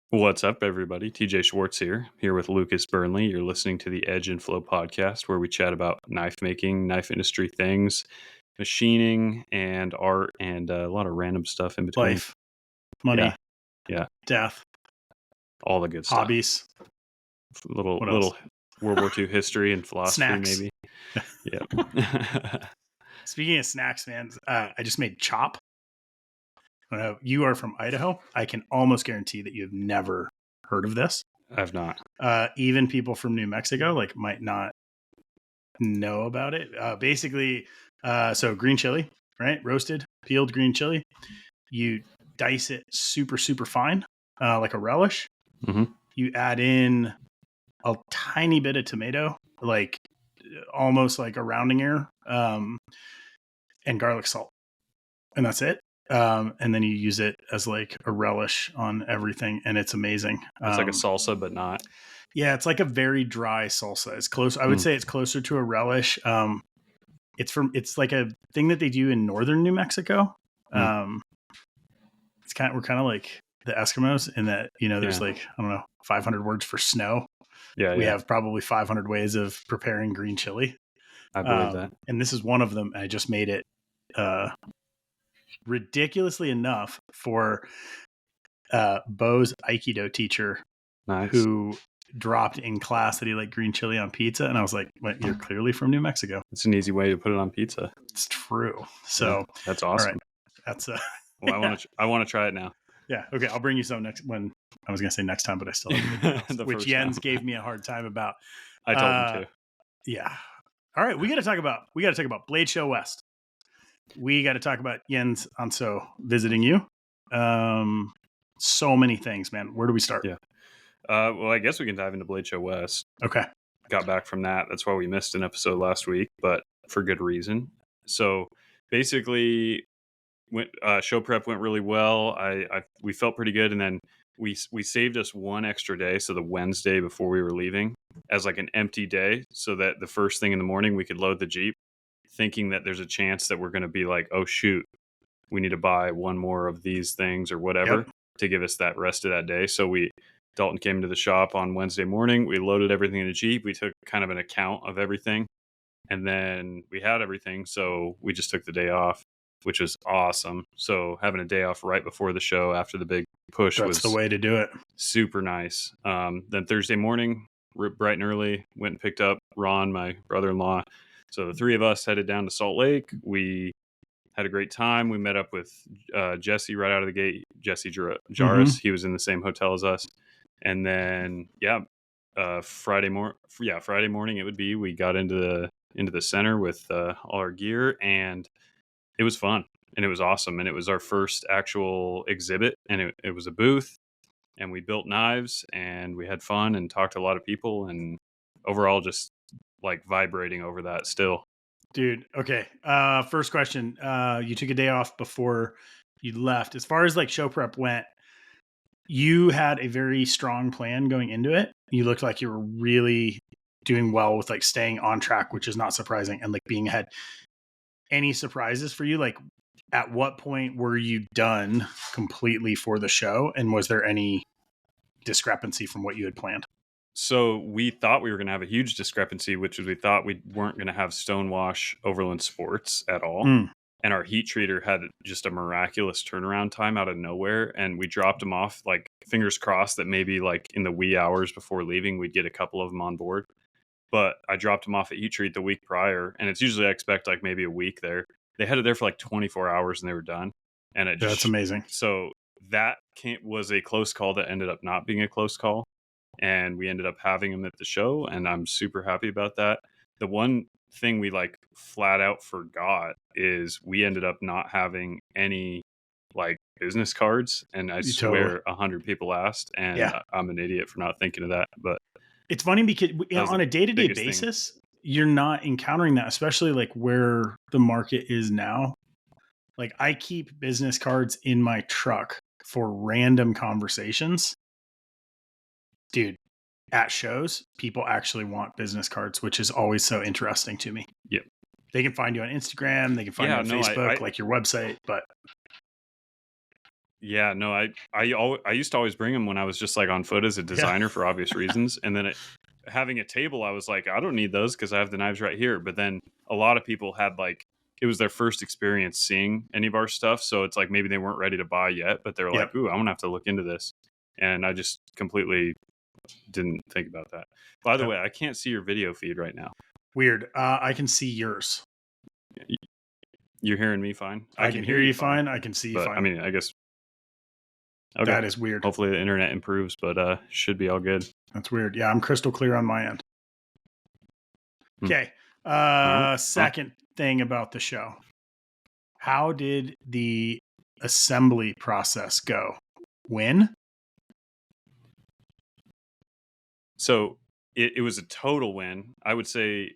What's up, everybody? TJ Schwartz here with Lucas Burnley. You're listening to the Edge and Flow podcast, where we chat about knife making, knife industry things, machining, and art, and a lot of random stuff in between. Life, money, Yeah, death, all the good stuff. hobbies, Little What else? World War II history and philosophy, snacks. maybe. Yeah. Speaking of snacks, man, I just made chop. You are from Idaho. I can almost guarantee that you've never heard of this. I've not. Even people from New Mexico might not know about it. Basically, so green chili, right? Roasted, peeled green chili. You dice it super, super fine, like a relish. Mm-hmm. You add in a tiny bit of tomato, like almost like a rounding error, and garlic salt. And that's it. And then you use it as like a relish on everything, and it's amazing. It's like a salsa, but not. Yeah, it's like a very dry salsa. It's close. I would say it's closer to a relish. It's like a thing that they do in northern New Mexico. We're kind of like the Eskimos in that, there's like, I don't know, 500 words for snow. We have probably 500 ways of preparing green chili. I believe that. And this is one of them. I just made it ridiculously enough for Bo's Aikido teacher, who dropped in class that he liked green chili on pizza. And I was like, well, you're clearly from New Mexico. It's an easy way to put it on pizza. It's true. So that's awesome. All right. That's well, I want to try it now. Yeah. Okay. I'll bring you some next when I was going to say next time, but I still have which Jens gave me a hard time about. I told him to. Yeah. All right. We got to talk about Blade Show West. We got to talk about Jens Anso visiting you. So many things, man. Where do we start? Yeah. Well, I guess we can dive into Blade Show West. Okay. Got back from that. That's why we missed an episode last week, but for good reason. So basically, show prep went really well. We felt pretty good, and then we saved us one extra day, so the Wednesday before we were leaving, as like an empty day, so that the first thing in the morning we could load the Jeep, thinking that there's a chance that we're going to be like, oh shoot, we need to buy one more of these things or whatever to give us that rest of that day. So Dalton came to the shop on Wednesday morning. We loaded everything in the Jeep. We took kind of an account of everything, and then we had everything. So we just took the day off, which was awesome. So having a day off right before the show after the big push was the way to do it. Super nice. Then Thursday morning, bright and early, went and picked up Ron, my brother-in-law. So the three of us headed down to Salt Lake. We had a great time. We met up with Jesse right out of the gate. Jesse Jarvis. Mm-hmm. He was in the same hotel as us. And then, Friday morning it would be. We got into the center with all our gear, and it was fun, and it was awesome, and it was our first actual exhibit, and it was a booth, and we built knives, and we had fun and talked to a lot of people, and overall just like vibrating over that still. Dude, okay. First question. You took a day off before you left. As far as like show prep went, you had a very strong plan going into it. You looked like you were really doing well with like staying on track, which is not surprising, and like being ahead. Any surprises for you? Like, at what point were you done completely for the show? And was there any discrepancy from what you had planned? So we thought we were going to have a huge discrepancy, which is we thought we weren't going to have Stonewash Overland Sports at all. And our heat treater had just a miraculous turnaround time out of nowhere. And we dropped them off, like, fingers crossed that maybe like in the wee hours before leaving, we'd get a couple of them on board. But I dropped them off at Heat Treat the week prior, and it's usually I expect like maybe a week there. They had it there for like 24 hours and they were done. And that's amazing. So that was a close call that ended up not being a close call. And we ended up having them at the show, and I'm super happy about that. The one thing we like flat out forgot is we ended up not having any like business cards. And I swear 100 people asked, and I'm an idiot for not thinking of that. But it's funny because on a day-to-day basis, you're not encountering that, especially like where the market is now. Like, I keep business cards in my truck for random conversations. Dude, at shows, people actually want business cards, which is always so interesting to me. Yep. They can find you on Instagram. They can find you on Facebook, like your website. But Yeah, no, I used to always bring them when I was just like on foot as a Yeah. designer for obvious reasons, and then having a table, I was like, I don't need those because I have the knives right here. But then a lot of people had like it was their first experience seeing any of our stuff, so it's like maybe they weren't ready to buy yet, but they're like, Yep. "Ooh, I'm gonna have to look into this," and I just completely didn't think about that. By the Yep. way, I can't see your video feed right now. Weird. I can see yours. You're hearing me fine? I can hear you fine. I can see you but I fine. mean, I guess okay. That is weird. Hopefully the internet improves, but should be all good. That's weird. Yeah, I'm crystal clear on my end. Hmm. Okay. All right. Second thing about the show. How did the assembly process go? When? So it was a total win. I would say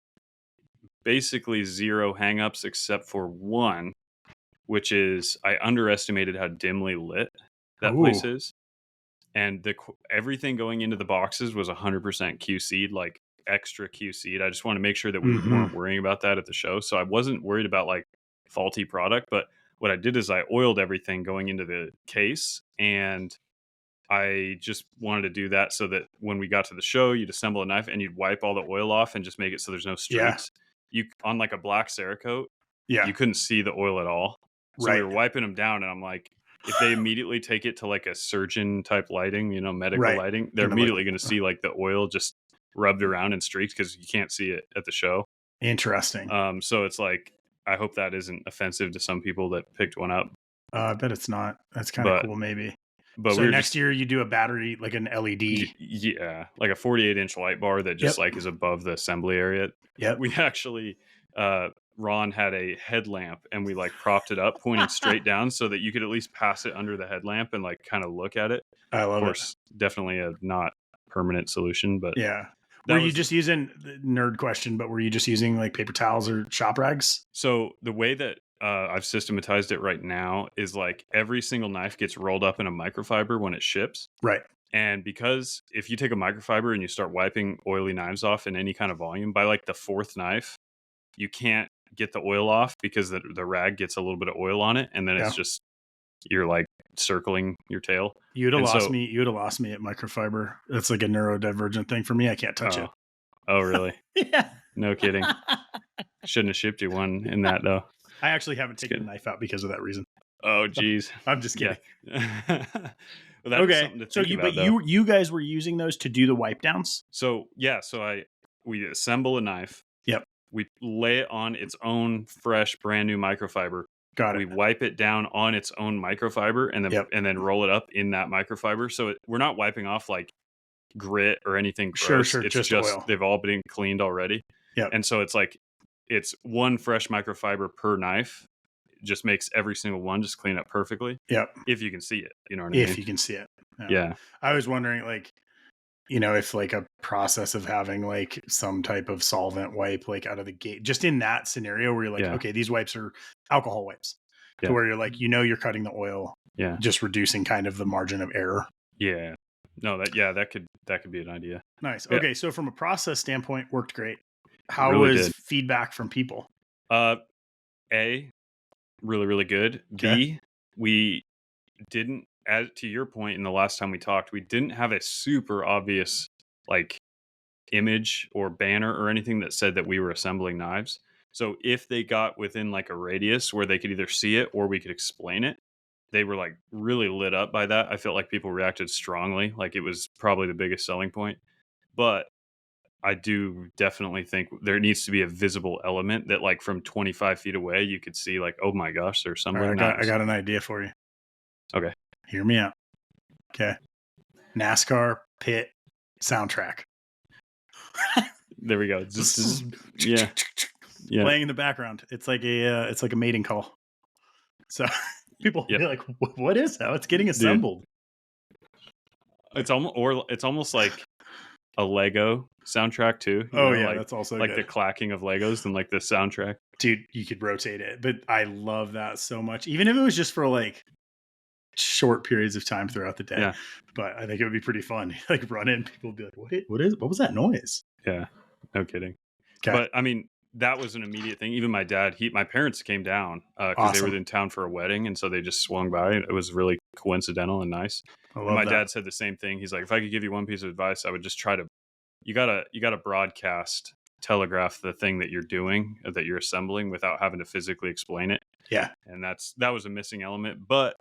basically zero hangups except for one, which is I underestimated how dimly lit that place Ooh. is. And everything going into the boxes was 100% QC'd, like extra QC'd. I just want to make sure that we Mm-hmm. weren't worrying about that at the show. So I wasn't worried about like faulty product, but what I did is I oiled everything going into the case, and I just wanted to do that so that when we got to the show, you'd assemble a knife and you'd wipe all the oil off and just make it so there's no Yeah. streaks. You on like a black Cerakote, Yeah. you couldn't see the oil at all. So we Right. were wiping them down, and I'm like, if they immediately take it to like a surgeon type lighting, medical Right. lighting, they're Gonna look- immediately going to see like the oil just rubbed around in streaks because you can't see it at the show. Interesting. So it's like, I hope that isn't offensive to some people that picked one up. I bet it's not. That's kind of But cool, maybe. but So we were next just year you do a battery, like an LED. yeah, like a 48-inch light bar that just like is above the assembly area. Yep. We actually Ron had a headlamp, and we like propped it up pointing straight down so that you could at least pass it under the headlamp and like kind of look at it. I love Of course, definitely a not permanent solution, but it. Yeah. that Were you was- just using, nerd question, but were you just using like paper towels or shop rags? So the way that I've systematized it right now is like every single knife gets rolled up in a microfiber when it ships. Right. And because if you take a microfiber and you start wiping oily knives off in any kind of volume, by like the fourth knife, you can't get the oil off because the rag gets a little bit of oil on it, and then it's just you're like circling your tail. You'd have lost me. You'd have lost me at microfiber. That's like a neurodivergent thing for me. I can't touch it. Oh, really? Yeah. No kidding. Shouldn't have shipped you one in that though. I actually haven't taken a knife out because of that reason. Oh, geez. I'm just kidding. Yeah. Well, Okay. So you guys were using those to do the wipe downs? So we assemble a knife. Yep. We lay it on its own fresh, brand new microfiber. Got it. We wipe it down on its own microfiber, and then roll it up in that microfiber. So we're not wiping off like grit or anything gross. Sure. It's Just oil. They've all been cleaned already. Yep. And so it's like it's one fresh microfiber per knife. Just makes every single one just clean up perfectly. Yep. If you can see it, you know what I mean? If you can see it. Yeah. I was wondering, like, if like a process of having like some type of solvent wipe like out of the gate, just in that scenario where you're like, okay, these wipes are alcohol wipes, to where you're like, you're cutting the oil, just reducing kind of the margin of error. Yeah. No, that could be an idea. Nice. Yeah. Okay, so from a process standpoint, worked great. How Really was good. feedback from people? A, really, really good. Okay. B, we didn't, as to your point in the last time we talked, we didn't have a super obvious like image or banner or anything that said that we were assembling knives. So if they got within like a radius where they could either see it or we could explain it, they were like really lit up by that. I felt like people reacted strongly. Like it was probably the biggest selling point. But I do definitely think there needs to be a visible element that like from 25 feet away, you could see like, oh my gosh, there's All assembling right, knives. I got an idea for you. Okay. Hear me out. Okay. NASCAR pit soundtrack. There we go. Yeah. Playing in the background. It's like a mating call. So people be like, "What is that? It's getting assembled." Dude. It's almost like a Lego soundtrack too. Like, that's also like good. the clacking of Legos and like the soundtrack. Dude, you could rotate it, but I love that so much. Even if it was just for like short periods of time throughout the day. Yeah. But I think it would be pretty fun. Like run in, people would be like, what was that noise? Yeah. No kidding. Okay. But I mean, that was an immediate thing. Even my dad, my parents came down because they were Awesome. in town for a wedding, and so they just swung by. It was really coincidental and nice. I And love my that. dad said the same thing. He's like, if I could give you one piece of advice, I would just try to. You gotta broadcast, telegraph the thing that you're doing, that you're assembling, without having to physically explain it. Yeah. And that was a missing element. But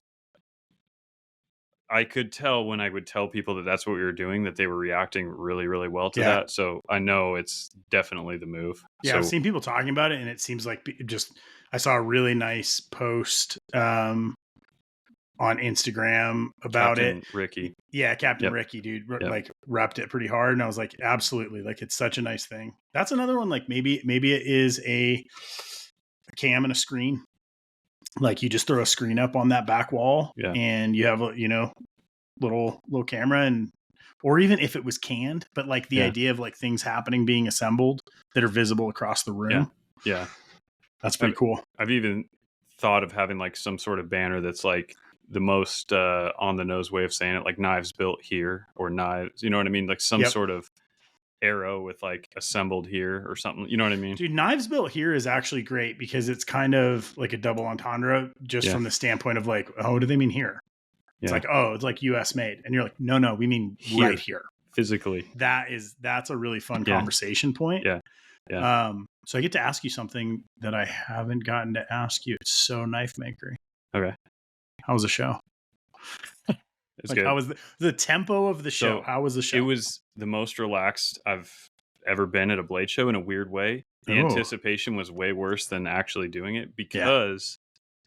I could tell when I would tell people that that's what we were doing, that they were reacting really, really well to Yeah. that. So I know it's definitely the move. Yeah. So I've seen people talking about it, and it seems like I saw a really nice post on Instagram about Captain it. Ricky. Yeah, Captain Yep. Ricky, dude, Yep. like repped it pretty hard, and I was like, absolutely, like it's such a nice thing. That's another one. Like maybe it is a cam and a screen. Like you just throw a screen up on that back wall, Yeah. and you have a little camera, and or even if it was canned, but like the Yeah. idea of like things happening, being assembled that are visible across the room. Yeah. That's pretty cool. I've even thought of having like some sort of banner that's like the most on the nose way of saying it, like knives built here, or knives, you know what I mean? Like some Yep. sort of arrow with like assembled here or something. You know what I mean? Dude, knives built here is actually great because it's kind of like a double entendre, just Yeah. from the standpoint of like, oh, what do they mean here? It's Yeah. like, oh, it's like US made. And you're like, no, we mean Here. right here. Physically. That's a really fun Yeah. conversation point. Yeah. Yeah. So I get to ask you something that I haven't gotten to ask you. It's so knife makery. Okay. How was the show? It's Like good. how was the tempo of the show? So, How was the show? It was the most relaxed I've ever been at a blade show in a weird way. The Oh. anticipation was way worse than actually doing it because,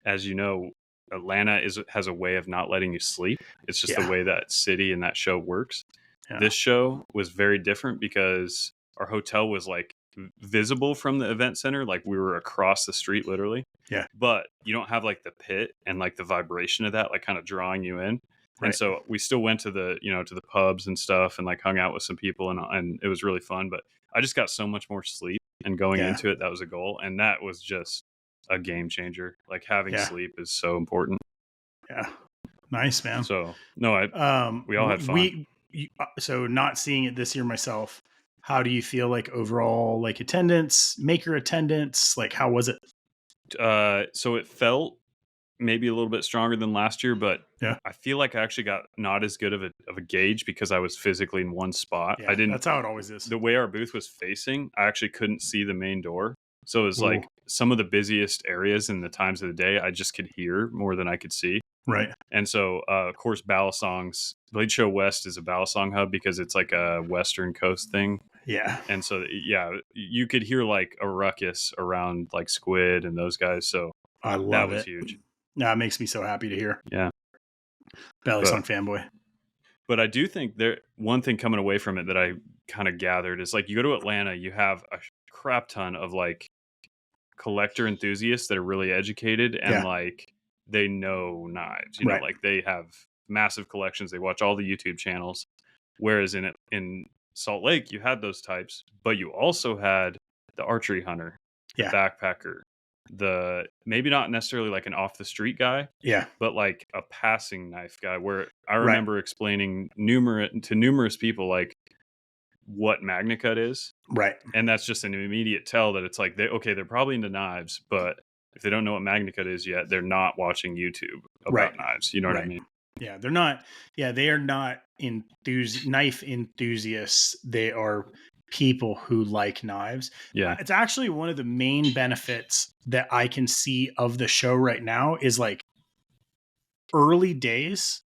as you know, Atlanta has a way of not letting you sleep. It's just the way that city and that show works. Yeah. This show was very different because our hotel was like visible from the event center, like we were across the street literally. Yeah. But you don't have like the pit and like the vibration of that like kind of drawing you in. Right. And so we still went to the to the pubs and stuff and like hung out with some people, and it was really fun. But I just got so much more sleep, and going into it, that was a goal, and that was just a game changer. Like having sleep is so important. Yeah, nice, man. So no, we all had fun. So not seeing it this year myself, how do you feel like overall, like attendance, maker attendance, like how was it? So it felt maybe a little bit stronger than last year, but Yeah. I feel like I actually got not as good of a gauge because I was physically in one spot. Yeah, that's how it always is. The way our booth was facing, I actually couldn't see the main door. So it was like some of the busiest areas in the times of the day, I just could hear more than I could see. Right. And so, of course, Balisong's Blade Show West is a Balisong hub because it's like a Western Coast thing. Yeah. And so, yeah, you could hear like a ruckus around like Squid and those guys. So I love that was it. huge. No, it makes me so happy to hear. Yeah. Balisong fanboy. But I do think one thing coming away from it that I kind of gathered is like you go to Atlanta, you have a crap ton of like collector enthusiasts that are really educated and like they know knives, you know, like they have massive collections. They watch all the YouTube channels. Whereas in Salt Lake, you had those types, but you also had the archery hunter, the backpacker, the maybe not necessarily like an off the street guy, but like a passing knife guy, where I remember explaining to numerous people like what MagnaCut is, and that's just an immediate tell that it's like they're probably into knives, but if they don't know what MagnaCut is yet, they're not watching YouTube about knives. You know what I mean? Yeah, they're not. Yeah, they are not knife enthusiasts. They are people who like knives. Yeah, it's actually one of the main benefits that I can see of the show right now is like early days,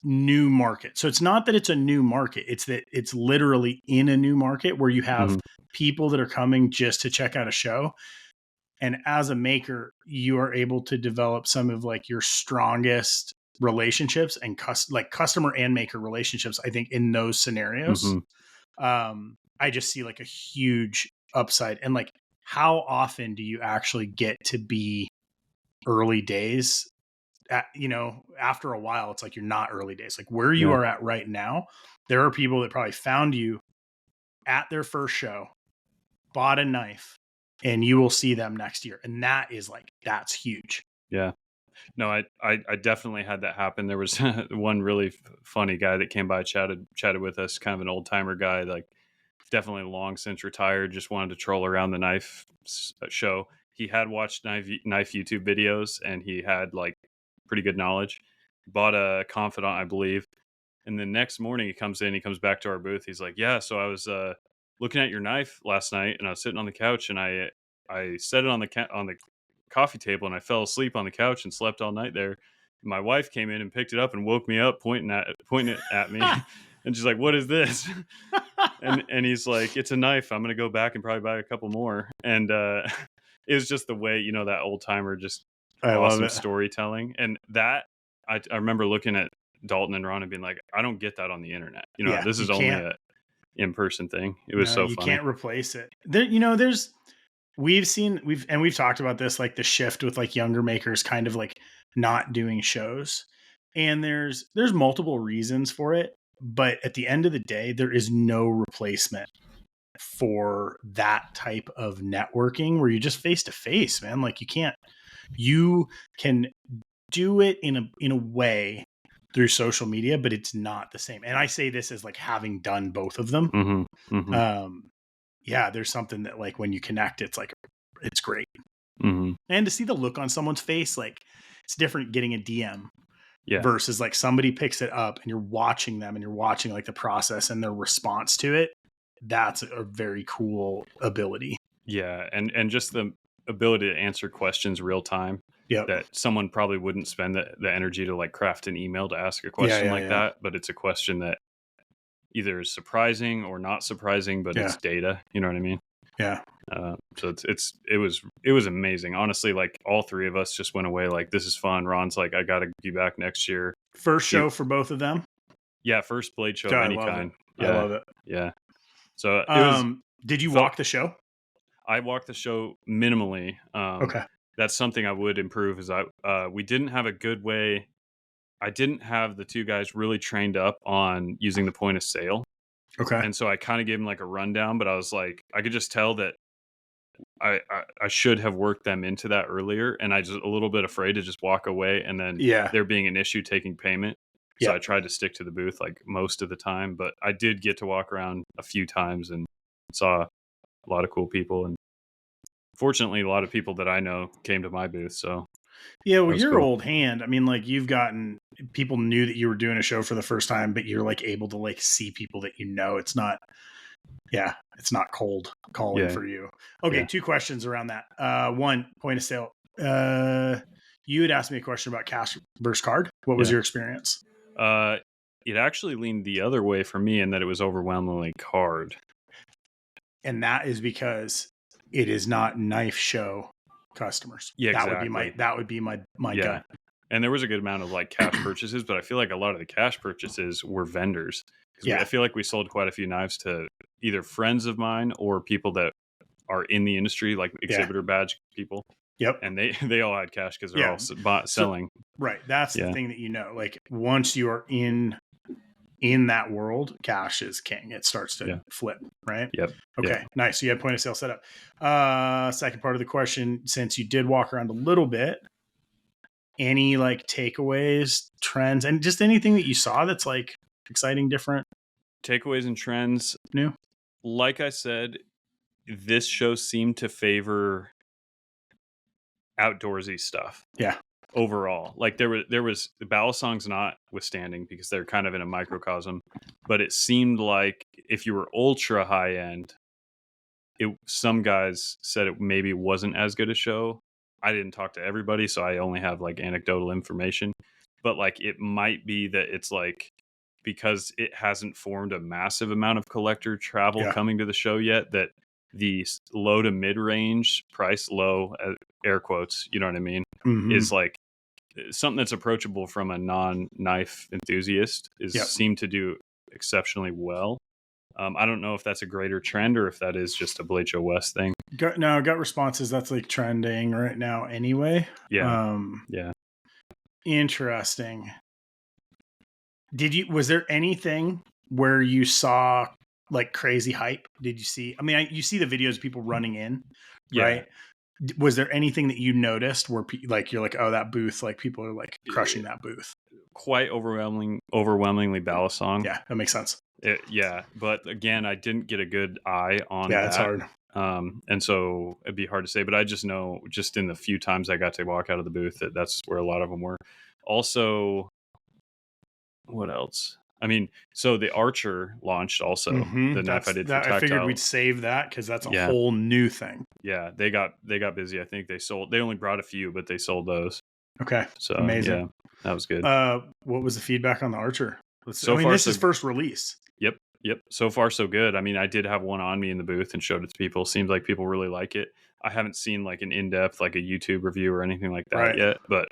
new market. So it's not that it's a new market. It's that it's literally in a new market where you have people that are coming just to check out a show. And as a maker, you are able to develop some of like your strongest relationships and customer and maker relationships, I think, in those scenarios. I just see like a huge upside. And like, how often do you actually get to be early days? After a while, it's like you're not early days. Like where you are at right now, there are people that probably found you at their first show, bought a knife, and you will see them next year. And that's huge. Yeah. No, I definitely had that happen. There was one really funny guy that came by, chatted with us, kind of an old timer guy. Like definitely long since retired, just wanted to troll around the knife show. He had watched knife YouTube videos, and he had like pretty good knowledge. Bought a confidant, I believe. And the next morning he comes back to our booth. He's like, yeah, so I was looking at your knife last night, and I was sitting on the couch, and I set it on the coffee table, and I fell asleep on the couch and slept all night there. My wife came in and picked it up and woke me up, pointing it at me. And she's like, what is this? And he's like, it's a knife. I'm gonna go back and probably buy a couple more. And it was just the way, that old timer, just I love awesome it. storytelling. And that I remember looking at Dalton and Ron and being like, I don't get that on the internet. Yeah, This you is only can't. a in-person thing. It was so You funny. can't replace it. There, we've talked about this, like the shift with like younger makers kind of like not doing shows. And there's multiple reasons for it, but at the end of the day, there is no replacement for that type of networking where you're just face to face, man. Like you can do it in a way through social media, but it's not the same. And I say this as like having done both of them. Mm-hmm. Mm-hmm. Yeah, there's something that like when you connect, it's like, it's great. Mm-hmm. And to see the look on someone's face, like it's different getting a DM Yeah. versus like somebody picks it up and you're watching them and you're watching like the process and their response to it. That's a very cool ability. Yeah. And just the ability to answer questions real time. Yep. That someone probably wouldn't spend the energy to like craft an email to ask a question that, but it's a question that either is surprising or not surprising, but it's data. You know what I mean? Yeah. So it was amazing. Honestly, like all three of us just went away like, this is fun. Ron's like, I got to be back next year. First show for both of them. Yeah. First blade show of any kind. Yeah. I love it. Yeah. So it was, did you walk the show? I walked the show minimally. Okay. That's something I would improve is we didn't have a good way. I didn't have the two guys really trained up on using the point of sale. Okay. And so I kind of gave them like a rundown, but I was like, I could just tell that I should have worked them into that earlier. And I just a little bit afraid to just walk away and then there being an issue taking payment. So I tried to stick to the booth like most of the time, but I did get to walk around a few times and saw a lot of cool people. And fortunately, a lot of people that I know came to my booth. So yeah, well, you're old hand. I mean, like people knew that you were doing a show for the first time, but you're like able to like see people that it's not cold calling for you. Okay, two questions around that. One, point of sale. You had asked me a question about cash versus card. What was your experience? It actually leaned the other way for me in that it was overwhelmingly card. And that is because it is not knife show customers. Yeah, that exactly. would be my gut. And there was a good amount of like cash purchases, but I feel like a lot of the cash purchases were vendors. I feel like we sold quite a few knives to either friends of mine or people that are in the industry, like exhibitor badge people. Yep. And they all had cash because they're all selling. Right. That's the thing that like once you are in that world, cash is king. It starts to flip, right? Yep. Okay, nice. So you had point of sale set up. Second part of the question, since you did walk around a little bit, any like takeaways, trends, and just anything that you saw that's like exciting, different? Takeaways and trends. New? Like I said, this show seemed to favor outdoorsy stuff. Yeah. Overall, like there was the Balisong's notwithstanding because they're kind of in a microcosm, but it seemed like if you were ultra high end, some guys said it maybe wasn't as good a show. I didn't talk to everybody, so I only have like anecdotal information, but like it might be that it's like because it hasn't formed a massive amount of collector travel coming to the show yet, that the low to mid range price, low air quotes, you know what I mean, is like something that's approachable from a non-knife enthusiast seem to do exceptionally well. I don't know if that's a greater trend or if that is just a Blade Show West thing. Gut responses, that's like trending right now anyway. Interesting. Was there anything where you saw like crazy hype? Did you see, you see the videos of people running in, right? Was there anything that you noticed where like you're like, oh, that booth, like people are like crushing that booth? quite overwhelmingly ballast song. Yeah, that makes sense. Yeah, but again, I didn't get a good eye on Yeah, it's that. hard. And so it'd be hard to say, but I just know, just in the few times I got to walk out of the booth, that's where a lot of them were. Also, what else? I mean, so the Archer launched also, the knife I did for I figured tactile. we'd save that because that's a Yeah. whole new thing. Yeah, they got busy. I think they only brought a few, but they sold those. Okay, So amazing. yeah, that was good. What was the feedback on the Archer? So far, this is first release. Yep. So far, so good. I mean, I did have one on me in the booth and showed it to people. Seems like people really like it. I haven't seen like an in-depth, like a YouTube review or anything like that Right. yet, but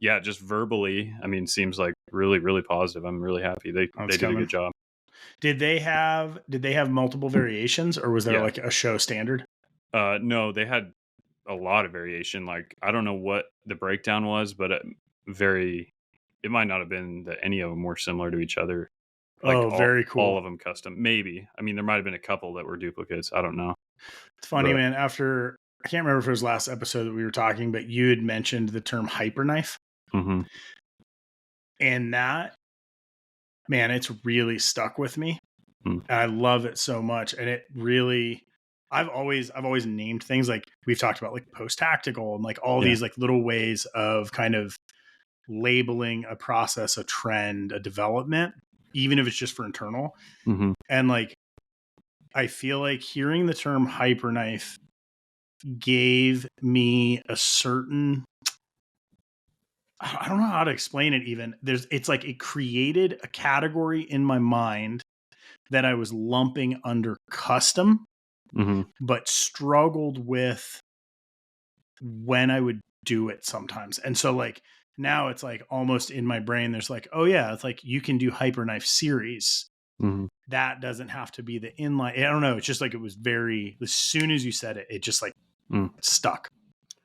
yeah, just verbally, I mean, seems like really, really positive. I'm really happy. They did a good job. Did they have multiple variations, or was there like a show standard? No, they had a lot of variation. Like, I don't know what the breakdown was, but it might not have been that any of them were similar to each other. Like, very cool. All of them custom. Maybe. I mean, there might have been a couple that were duplicates. I don't know. It's funny, man. After, I can't remember if it was last episode that we were talking, but you had mentioned the term hyper knife. Mm-hmm. And that, man, it's really stuck with me. And I love it so much. And it really, I've always named things, like we've talked about, like post tactical and like all these like little ways of kind of labeling a process, a trend, a development, even if it's just for internal. Mm-hmm. And like, I feel like hearing the term hyper knife gave me a certain, I don't know how to explain it even. It's like it created a category in my mind that I was lumping under custom, but struggled with when I would do it sometimes. And so like now it's like almost in my brain, there's like, oh yeah, it's like you can do hyper knife series. That doesn't have to be the inline. I don't know. It's just like, it was very, as soon as you said it, it just like stuck.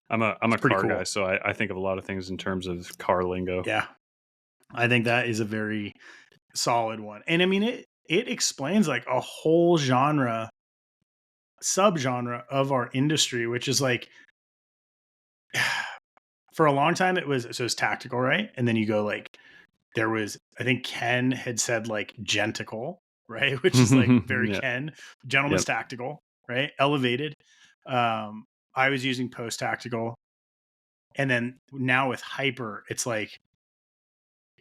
I'm a car guy, so I think of a lot of things in terms of car lingo. Yeah. I think that is a very solid one. And I mean, it explains like a whole genre, subgenre of our industry, which is like, for a long time it was tactical, right? And then you go like, there was, I think Ken had said like gentical, right? Which is like very Ken, gentleman's tactical, right? Elevated. I was using post tactical. And then now with hyper, it's like,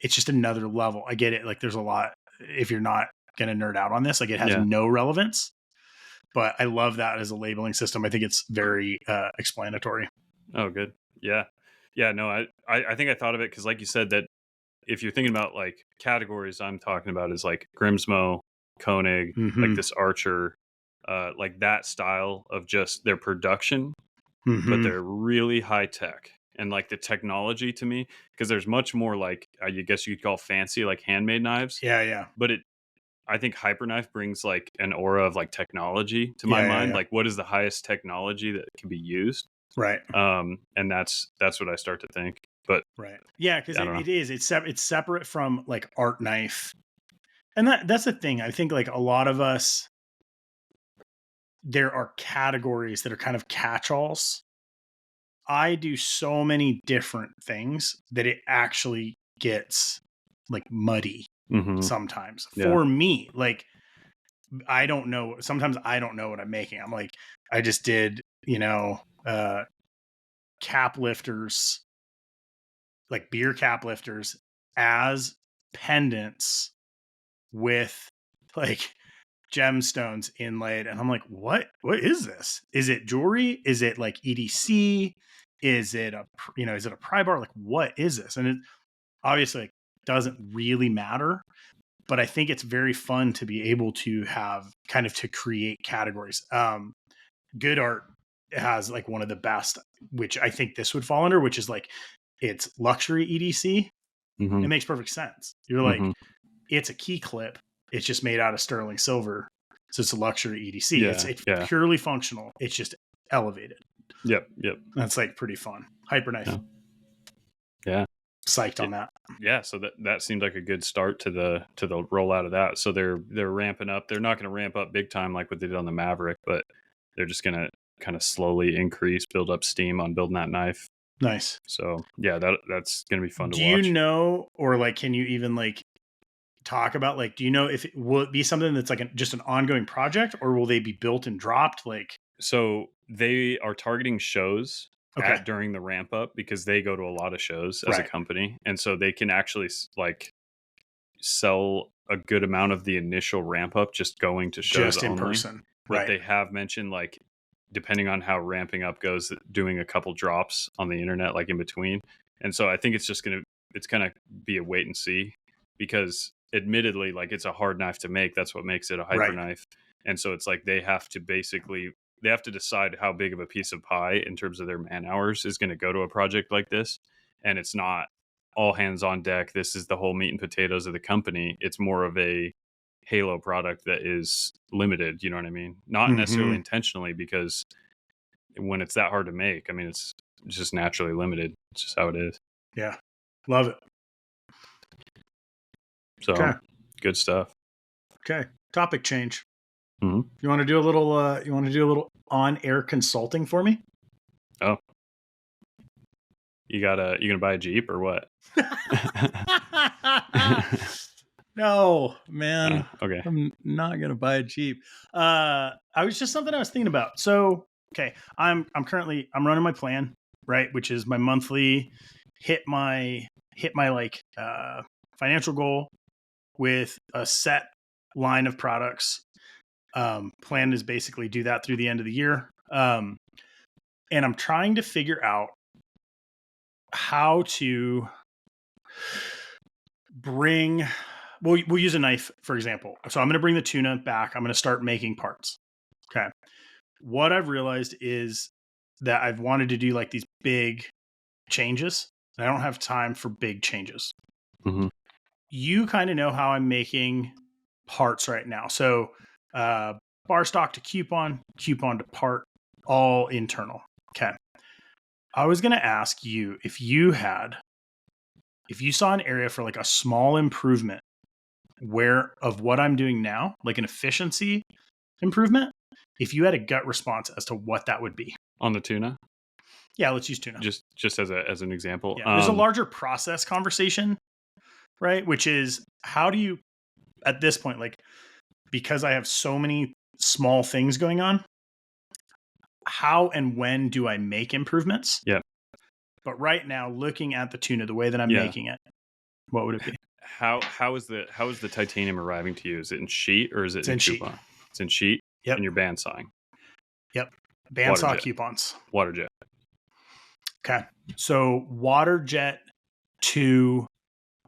it's just another level. I get it. Like there's a lot, if you're not going to nerd out on this, like it has no relevance, but I love that as a labeling system. I think it's very explanatory. Oh, good. Yeah. Yeah. No, I think I thought of it because, like you said, that if you're thinking about like categories, I'm talking about is like Grimsmo, Koenig, like this Archer, like that style of just their production, but they're really high tech. And like the technology to me, because there's much more like, I guess you could call fancy, like handmade knives. Yeah. But I think hyper knife brings like an aura of like technology to my mind. Yeah. Like, what is the highest technology that can be used? Right. And that's what I start to think. But right. Yeah. Cause it's separate from like art knife. And that's the thing. I think like a lot of us, there are categories that are kind of catch-alls. I do so many different things that it actually gets like muddy sometimes for me. Like, I don't know. Sometimes I don't know what I'm making. I'm like, I just did, cap lifters, like beer cap lifters as pendants with like gemstones inlaid, and I'm like, what is this? Is it jewelry? Is it like EDC? Is it is it a pry bar? Like, what is this? And it obviously like, doesn't really matter, but I think it's very fun to be able to have kind of to create categories. Good art has like one of the best, which I think this would fall under, which is like, it's luxury EDC. It makes perfect sense. You're like, it's a key clip. It's just made out of sterling silver. So it's a luxury EDC. It's purely functional. It's just elevated. Yep. That's like pretty fun. Hyper knife. Yeah. Psyched on that. Yeah. So that seemed like a good start to the rollout of that. So they're ramping up. They're not going to ramp up big time like what they did on the Maverick, but they're just going to kind of slowly increase, build up steam on building that knife. Nice. So yeah, that's going to be fun to Do you watch. know, or like, can you even like talk about like, do you know if will it be something that's like just an ongoing project, or will they be built and dropped? Like, So they are targeting shows okay, during the ramp up because they go to a lot of shows as a right, company, and so they can actually like sell a good amount of the initial ramp up just going to shows just in only. person, But right, they have mentioned like depending on how ramping up goes, doing a couple drops on the internet like in between. And so I think it's gonna be a wait and see because admittedly like it's a hard knife to make. That's what makes it a hyper right, knife. And so it's like they have to decide how big of a piece of pie in terms of their man hours is going to go to a project like this. And it's not all hands on deck. This is the whole meat and potatoes of the company. It's more of a Halo product that is limited. You know what I mean? Not necessarily mm-hmm. intentionally, because when it's that hard to make, I mean, it's just naturally limited. It's just how it is. Yeah, love it. So Okay, good stuff. okay. Topic change. Mm-hmm. You want to do a little? You want to do a little on-air consulting for me? Oh, you gonna buy a Jeep or what? No, man. Okay. I'm not gonna buy a Jeep. I was just something I was thinking about. So, okay, I'm running my plan, right? Which is my monthly hit my like financial goal with a set line of products. Plan is basically do that through the end of the year. And I'm trying to figure out how to bring we'll use a knife for example. So I'm going to bring the tuna back. I'm going to start making parts. Okay. What I've realized is that I've wanted to do like these big changes. I don't have time for big changes. Mm-hmm. You kind of know how I'm making parts right now. So bar stock to coupon to part, all internal. Okay. I was going to ask you if you saw an area for like a small improvement of what I'm doing now, like an efficiency improvement, if you had a gut response as to what that would be. On the tuna, Yeah, let's use tuna. just as an example. Yeah, there's a larger process conversation, right? Which is how do you, at this point, like, because I have so many small things going on, how and when do I make improvements? Yeah. But right now, looking at the tuna, the way that I'm making it, what would it be? How is the titanium arriving to you? Is it in sheet or is it in sheet. coupon? It's in sheet. Yep. And you're bandsawing. Yep. Bandsaw coupons. Water jet. Okay. So water jet to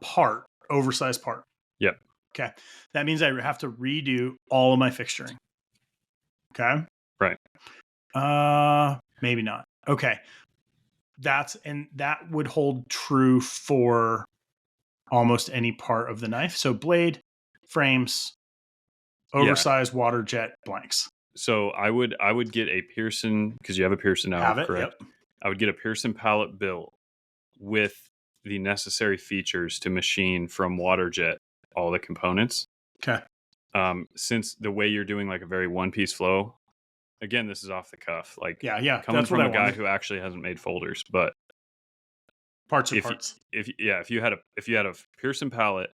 part, oversized part. Yep. Okay. That means I have to redo all of my fixturing. Okay. Right. Maybe not. Okay. That would hold true for almost any part of the knife. So blade, frames, oversized water jet blanks. So I would get a Pearson, because you have a Pearson now, have it, correct? Yep. I would get a Pearson pallet built with the necessary features to machine from water jet all the components. Okay. Since the way you're doing like a very one piece flow, again, this is off the cuff. Like yeah, coming from a guy who actually hasn't made folders, but parts are parts. If you had a Pearson pallet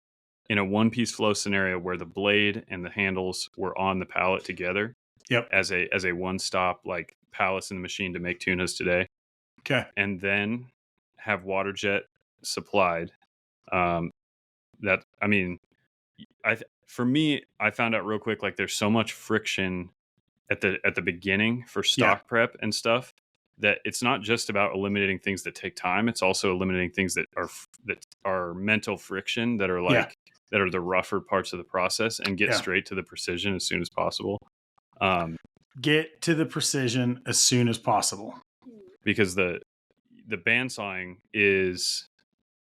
in a one piece flow scenario where the blade and the handles were on the pallet together, yep, as a one stop like pallets in the machine to make tunas today. Okay. And then have water jet supplied. That I mean, for me, I found out real quick like there's so much friction at the beginning for stock prep and stuff that it's not just about eliminating things that take time. It's also eliminating things that are mental friction that are like that are the rougher parts of the process, and get straight to the precision as soon as possible. Get to the precision as soon as possible, because the bandsawing is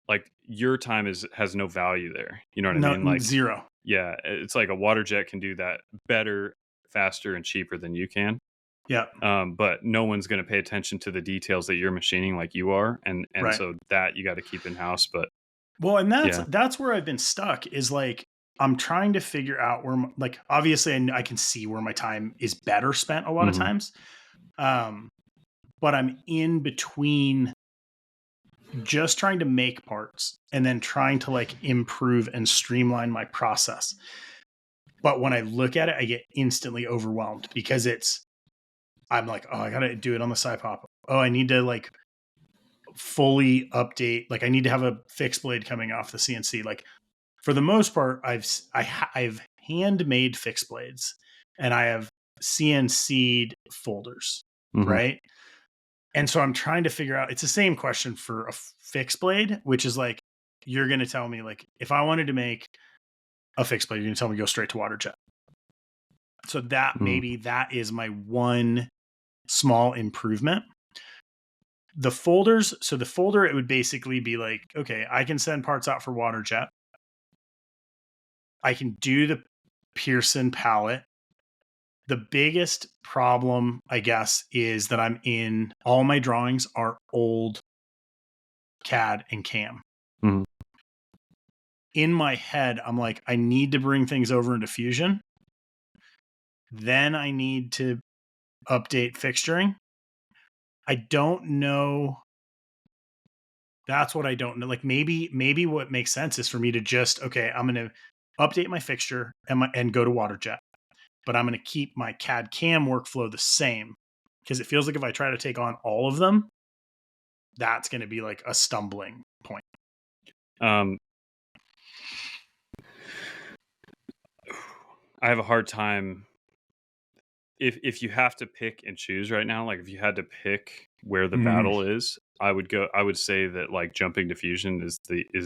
like your time has no value there. You know what I mean? Like zero. Yeah, it's like a water jet can do that better, faster, and cheaper than you can. Yeah. But no one's going to pay attention to the details that you're machining like you are, and right. So that you got to keep in house. But and that's where I've been stuck. Is like I'm trying to figure out where, like, obviously I can see where my time is better spent a lot of times, but I'm in between just trying to make parts and then trying to like improve and streamline my process. But when I look at it, I get instantly overwhelmed because I'm like, oh, I got to do it on the side pop. Oh, I need to like fully update. Like I need to have a fixed blade coming off the CNC. Like for the most part, I've handmade fixed blades and I have CNC'd folders, right? And so I'm trying to figure out, it's the same question for a fixed blade, which is like, you're going to tell me like, if I wanted to make a fixed blade, you're going to tell me go straight to water jet. So that maybe that is my one small improvement. The folders. So the folder, it would basically be like, okay, I can send parts out for water jet. I can do the Pearson palette. The biggest problem, I guess, is that all my drawings are old CAD and CAM. Mm-hmm. In my head, I'm like, I need to bring things over into Fusion. Then I need to update fixturing. I don't know. That's what I don't know. Like maybe what makes sense is for me to just, okay, I'm going to update my fixture and go to WaterJet. But I'm going to keep my CAD CAM workflow the same because it feels like if I try to take on all of them, that's going to be like a stumbling point. I have a hard time if you have to pick and choose right now. Like if you had to pick where the battle is, I would say that like jumping to Fusion is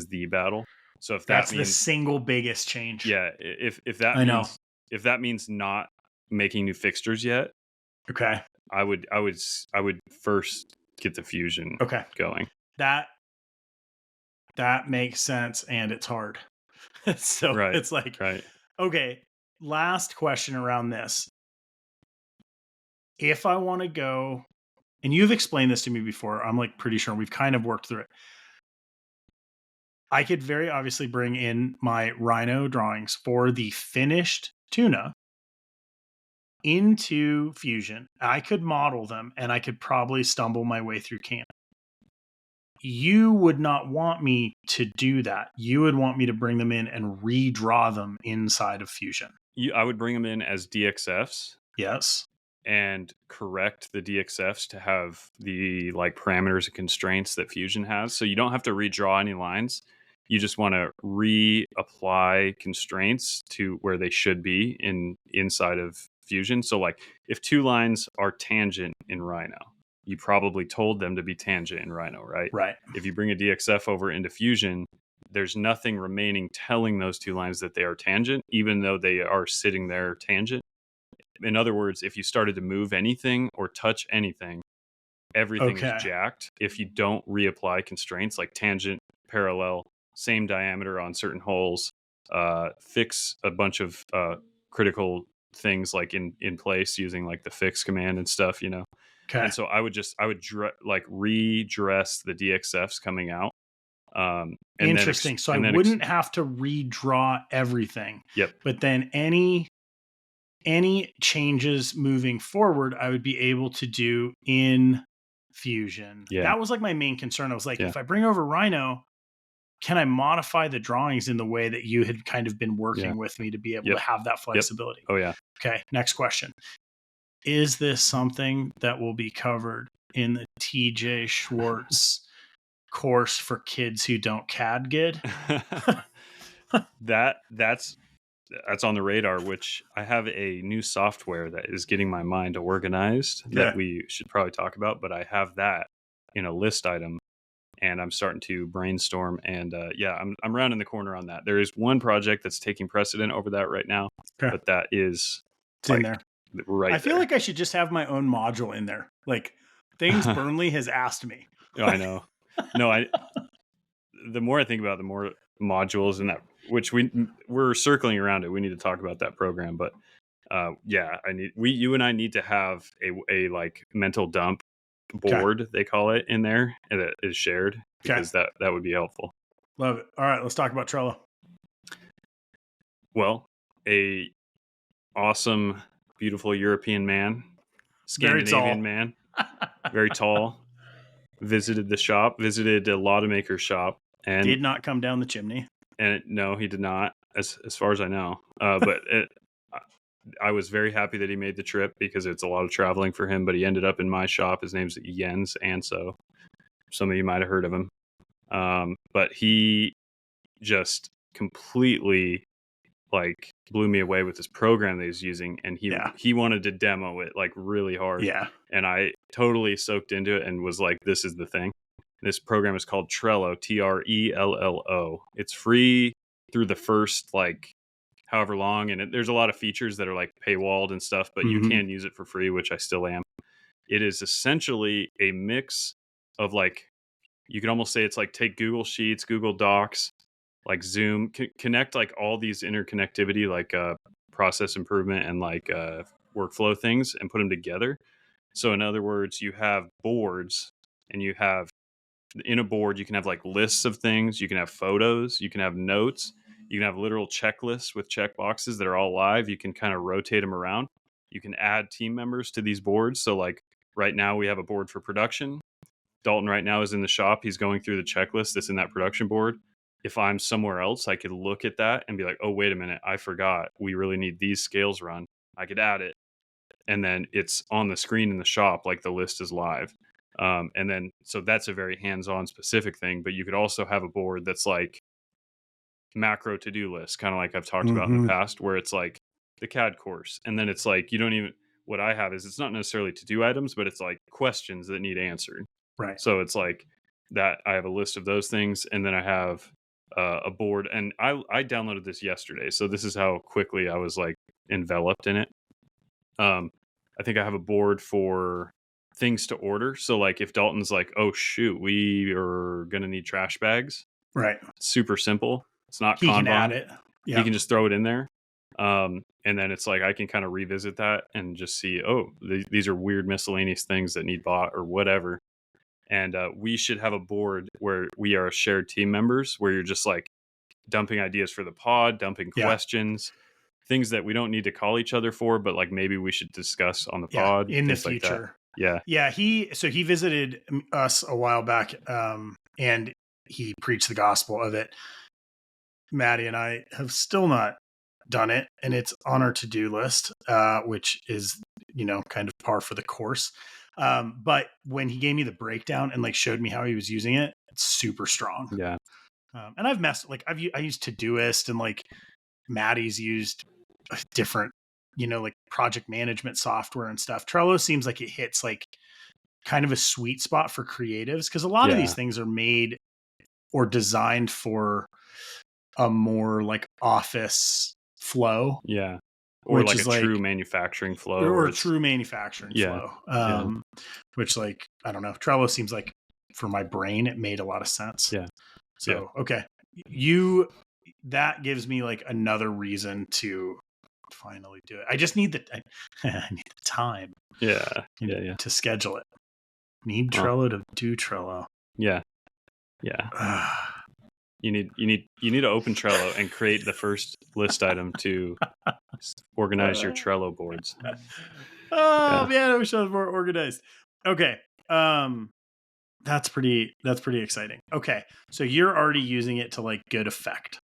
the battle. So if that's that means the single biggest change. Yeah, if that means not making new fixtures yet, okay, I would first get the Fusion going. That makes sense, and it's hard. So it's like, okay, last question around this. If I want to go, and you've explained this to me before, I'm like pretty sure we've kind of worked through it. I could very obviously bring in my Rhino drawings for the finished tuna into Fusion. I could model them and I could probably stumble my way through CAM. You would not want me to do that. You would want me to bring them in and redraw them inside of Fusion. I would bring them in as DXFs. Yes. And correct the DXFs to have the like parameters and constraints that Fusion has. So you don't have to redraw any lines. You just want to reapply constraints to where they should be inside of Fusion. So like if two lines are tangent in Rhino, you probably told them to be tangent in Rhino, right? Right. If you bring a DXF over into Fusion, there's nothing remaining telling those two lines that they are tangent, even though they are sitting there tangent. In other words, if you started to move anything or touch anything, everything is jacked. If you don't reapply constraints like tangent, parallel, same diameter on certain holes, fix a bunch of critical things like in place using like the fix command and stuff, you know. And so I would redress the DXFs coming out. Interesting. So I wouldn't have to redraw everything. Yep. But then any changes moving forward, I would be able to do in Fusion. Yeah. That was like my main concern. I was like, if I bring over Rhino, can I modify the drawings in the way that you had kind of been working with me to be able to have that flexibility? Oh, yeah. Okay. Next question. Is this something that will be covered in the TJ Schwartz course for kids who don't CAD good? That's on the radar, which I have a new software that is getting my mind organized that we should probably talk about, but I have that in a list item and I'm starting to brainstorm and I'm rounding the corner on that. There is one project that's taking precedent over that right now, but that is in there. Right. I feel like I should just have my own module in there. Like things Burnley has asked me. Oh, I know. No, the more I think about it, the more modules and that, which we're circling around it. We need to talk about that program, but you and I need to have a like mental dump board, they call it, in there that is shared because that would be helpful. Love it. All right, let's talk about Trello. Well, a awesome, beautiful European man, Scandinavian man, very tall, visited the shop, visited a Laudamaker shop, and Did not come down the chimney. And no, he did not, as far as I know. But I was very happy that he made the trip because it's a lot of traveling for him. But he ended up in my shop. His name's Jens Anso. Some of you might have heard of him. But he just completely like blew me away with this program that he's using, and he wanted to demo it like really hard. Yeah. And I totally soaked into it and was like, this is the thing. This program is called Trello, Trello. It's free through the first like however long, and there's a lot of features that are like paywalled and stuff, but you can use it for free, which I still am. It is essentially a mix of like, you could almost say it's like take Google Sheets, Google Docs, like Zoom, connect like all these interconnectivity, like process improvement and like workflow things, and put them together. So in other words, you have boards, and you have in a board, you can have like lists of things, you can have photos, you can have notes, you can have literal checklists with check boxes that are all live. You can kind of rotate them around. You can add team members to these boards. So like right now we have a board for production. Dalton right now is in the shop. He's going through the checklist that's in that production board. If I'm somewhere else, I could look at that and be like, oh, wait a minute, I forgot. We really need these scales run. I could add it. And then it's on the screen in the shop, like the list is live. And then, so that's a very hands-on specific thing, but you could also have a board that's like macro to-do list, kind of like I've talked about in the past, where it's like the CAD course. And then it's like, you don't even, what I have is it's not necessarily to-do items, but it's like questions that need answered. Right. So it's like that. I have a list of those things. And then I have a board, and I downloaded this yesterday. So this is how quickly I was like enveloped in it. I think I have a board for things to order. So like if Dalton's like, oh shoot, we are going to need trash bags. Right. Super simple. It's not He Kanban. can add it. Yeah. He can just throw it in there. And then it's like, I can kind of revisit that and just see, oh, these are weird miscellaneous things that need bought or whatever. And we should have a board where we are shared team members, where you're just like dumping ideas for the pod, dumping questions, things that we don't need to call each other for, but like maybe we should discuss on the pod in the future. Like yeah. He visited us a while back, and he preached the gospel of it. Maddie and I have still not done it, and it's on our to-do list, which is, kind of par for the course. But when he gave me the breakdown and like showed me how he was using it, it's super strong. Yeah. And I've messed, like I used Todoist, and like Maddie's used different, like project management software and stuff. Trello seems like it hits like kind of a sweet spot for creatives, because a lot of these things are made or designed for a more like office flow. Yeah. Or like a true manufacturing flow. Or a true manufacturing flow. Which like, I don't know. Trello seems like, for my brain, it made a lot of sense. Yeah. So, okay. That gives me like another reason to finally do it. I just need I need the time. Yeah. To schedule it. Need Trello to do Trello. Yeah. Yeah. You need to open Trello and create the first list item to organize your Trello boards. Man, I wish I was more organized. Okay. That's pretty exciting. Okay. So you're already using it to like good effect.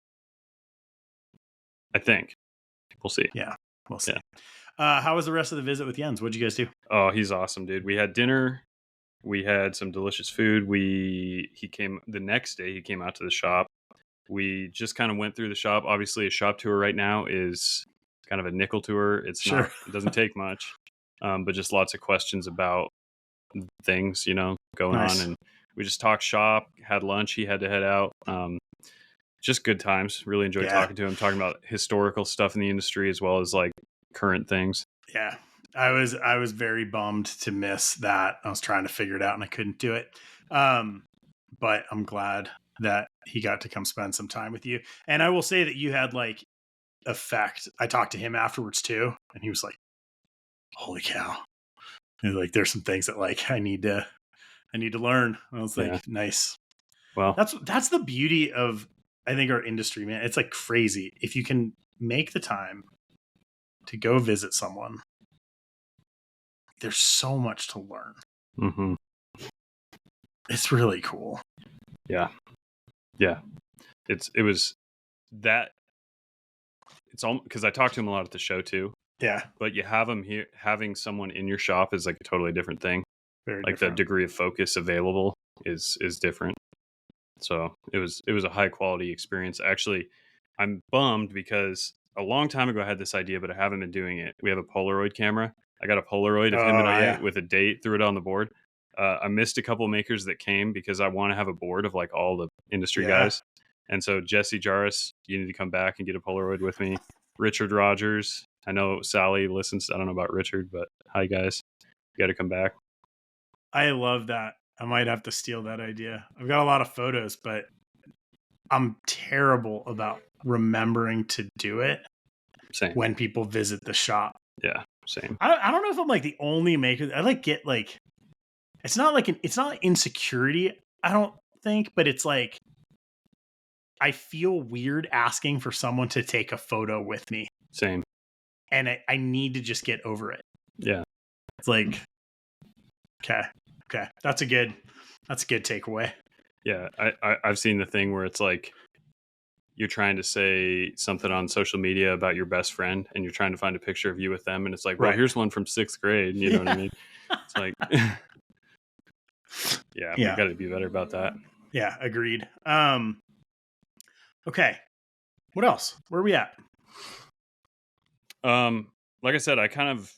I think. We'll see. Yeah. We'll see. Yeah. How was the rest of the visit with Jens? What'd you guys do? Oh, he's awesome, dude. We had dinner. We had some delicious food. He came the next day. He came out to the shop. We just kind of went through the shop. Obviously, a shop tour right now is kind of a nickel tour. It's not. It doesn't take much, but just lots of questions about things, going on. And we just talked shop. Had lunch. He had to head out. Just good times. Really enjoyed talking to him. Talking about historical stuff in the industry as well as like current things. Yeah. I was very bummed to miss that. I was trying to figure it out and I couldn't do it. But I'm glad that he got to come spend some time with you. And I will say that you had like effect. I talked to him afterwards too, and he was like, holy cow. And like, there's some things that like I need to learn. I was like, nice. Well, that's the beauty of, I think, our industry, man. It's like crazy. If you can make the time to go visit someone, there's so much to learn. Mm-hmm. It's really cool. Yeah. It was that. It's all because I talked to him a lot at the show too. Yeah. But you have them here. Having someone in your shop is like a totally different thing. Very like different. the degree of focus available is different. So it was a high quality experience. Actually, I'm bummed because a long time ago I had this idea, but I haven't been doing it. We have a Polaroid camera. I got a Polaroid of him and I yeah. with a date, threw it on the board. I missed a couple makers that came because I want to have a board of like all the industry guys. And so Jesse Jarvis, you need to come back and get a Polaroid with me. Richard Rogers. I know Sally listens. I don't know about Richard, but hi guys. You got to come back. I love that. I might have to steal that idea. I've got a lot of photos, but I'm terrible about remembering to do it. Same. When people visit the shop. Yeah, same. I don't know if I'm like the only maker. I like get like, it's not insecurity, I don't think, but it's like, I feel weird asking for someone to take a photo with me. Same. And I need to just get over it. Yeah. It's like, okay. That's a good takeaway. Yeah. I've seen the thing where it's like, you're trying to say something on social media about your best friend and you're trying to find a picture of you with them. And it's like, well, here's one from 6th grade. You know what I mean? It's like, yeah, we got to be better about that. Yeah. Agreed. Okay. What else? Where are we at? Like I said, I'm kind of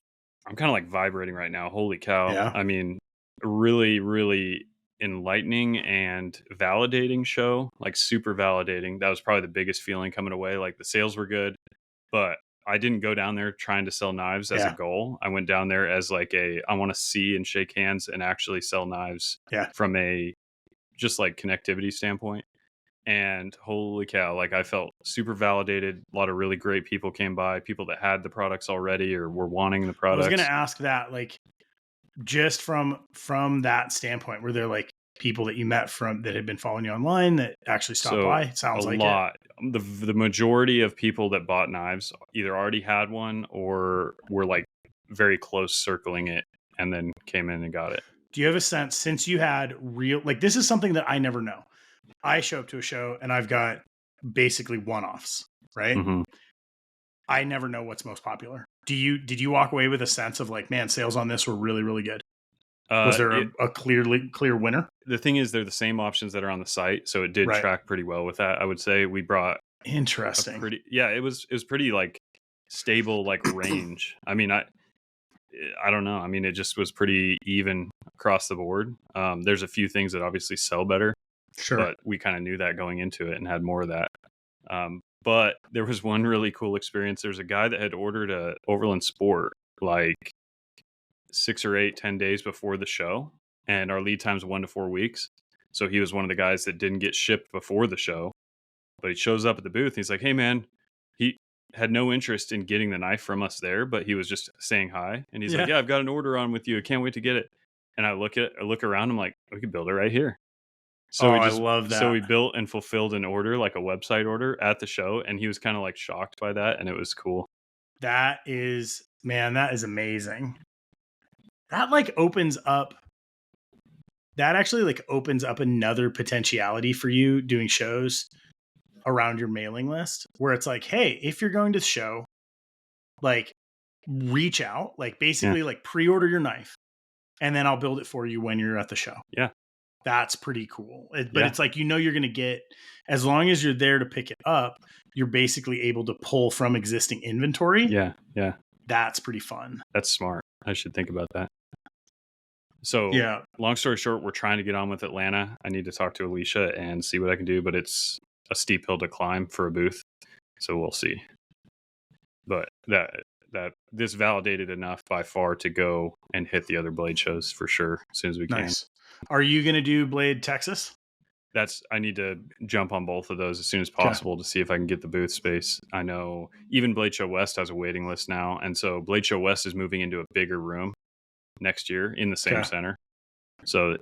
like vibrating right now. Holy cow. Yeah. I mean, really, really enlightening and validating show, like super validating. That was probably the biggest feeling coming away. Like the sales were good, but I didn't go down there trying to sell knives as a goal. I went down there as like I want to see and shake hands and actually sell knives from a just like connectivity standpoint. And holy cow, like I felt super validated. A lot of really great people came by, people that had the products already or were wanting the products. I was going to ask that, like, just from that standpoint, were there like people that you met from that had been following you online that actually stopped by? It sounds like a lot. The majority of people that bought knives either already had one or were like very close circling it and then came in and got it. Do you have a sense, since you had real, like, this is something that I never know. I show up to a show and I've got basically one-offs, right? Mm-hmm. I never know what's most popular. Did you walk away with a sense of like, man, sales on this were really, really good? Was there a clear winner? The thing is, they're the same options that are on the site, so it did track pretty well with that. I would say we brought interesting. It was pretty like stable, like range. I mean, I don't know. I mean, it just was pretty even across the board. There's a few things that obviously sell better, but we kind of knew that going into it and had more of that. But there was one really cool experience. There's a guy that had ordered a Overland Sport like 6 or 10 days before the show, and our lead time's 1 to 4 weeks. So he was one of the guys that didn't get shipped before the show, but he shows up at the booth. And he's like, "Hey man," he had no interest in getting the knife from us there, but he was just saying hi. And he's like, "Yeah, I've got an order on with you. I can't wait to get it." And I look around. I'm like, we could build it right here. So I love that. So we built and fulfilled an order, like a website order at the show. And he was kind of like shocked by that. And it was cool. That is amazing. That like opens up another potentiality for you doing shows around your mailing list, where it's like, hey, if you're going to the show, like reach out, like basically like pre-order your knife and then I'll build it for you when you're at the show. Yeah. That's pretty cool. But it's like, you're going to get, as long as you're there to pick it up, you're basically able to pull from existing inventory. Yeah. Yeah. That's pretty fun. That's smart. I should think about that. So long story short, we're trying to get on with Atlanta. I need to talk to Alicia and see what I can do, but it's a steep hill to climb for a booth. So we'll see. But that this validated enough by far to go and hit the other Blade shows for sure as soon as we can. Are you going to do Blade Texas? I need to jump on both of those as soon as possible to see if I can get the booth space. I know even Blade Show West has a waiting list now. And so Blade Show West is moving into a bigger room next year in the same center. So